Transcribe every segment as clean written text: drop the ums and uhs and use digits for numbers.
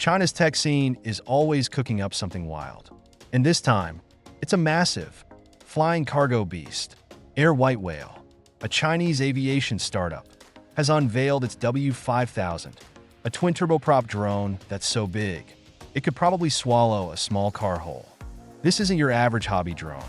China's tech scene is always cooking up something wild. And this time, it's a massive, flying cargo beast. Air White Whale, a Chinese aviation startup, has unveiled its W5000, a twin-turboprop drone that's so big, it could probably swallow a small car whole. This isn't your average hobby drone.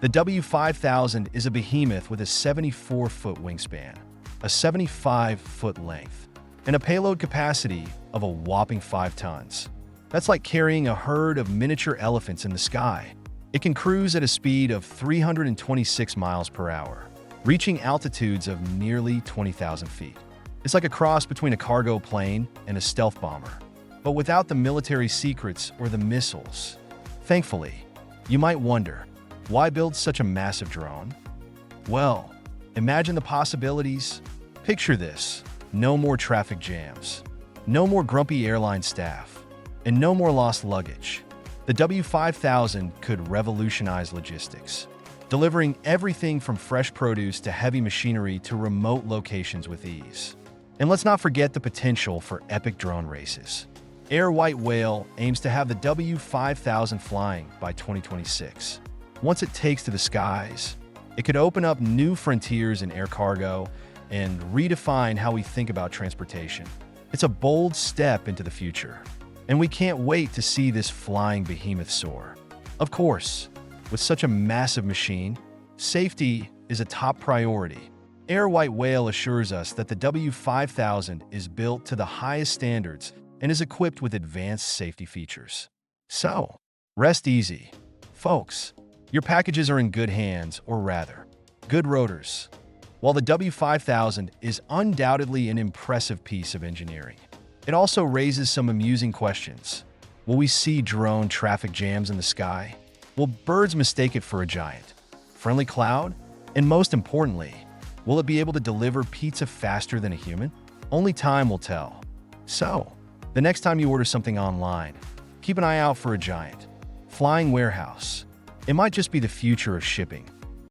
The W5000 is a behemoth with a 74-foot wingspan, a 75-foot length, and a payload capacity of a whopping 5 tons. That's like carrying a herd of miniature elephants in the sky. It can cruise at a speed of 326 miles per hour, reaching altitudes of nearly 20,000 feet. It's like a cross between a cargo plane and a stealth bomber, but without the military secrets or the missiles. Thankfully, you might wonder, why build such a massive drone? Well, imagine the possibilities. Picture this: no more traffic jams, no more grumpy airline staff, and no more lost luggage. The W5000 could revolutionize logistics, delivering everything from fresh produce to heavy machinery to remote locations with ease. And let's not forget the potential for epic drone races. Air White Whale aims to have the W5000 flying by 2026. Once it takes to the skies, it could open up new frontiers in air cargo and redefine how we think about transportation. It's a bold step into the future, and we can't wait to see this flying behemoth soar. Of course, with such a massive machine, safety is a top priority. Air White Whale assures us that the W5000 is built to the highest standards and is equipped with advanced safety features. So, rest easy. Folks, your packages are in good hands, or rather, good rotors. While the W5000 is undoubtedly an impressive piece of engineering, it also raises some amusing questions. Will we see drone traffic jams in the sky? Will birds mistake it for a giant, friendly cloud? And most importantly, will it be able to deliver pizza faster than a human? Only time will tell. So, the next time you order something online, keep an eye out for a giant, flying warehouse. It might just be the future of shipping.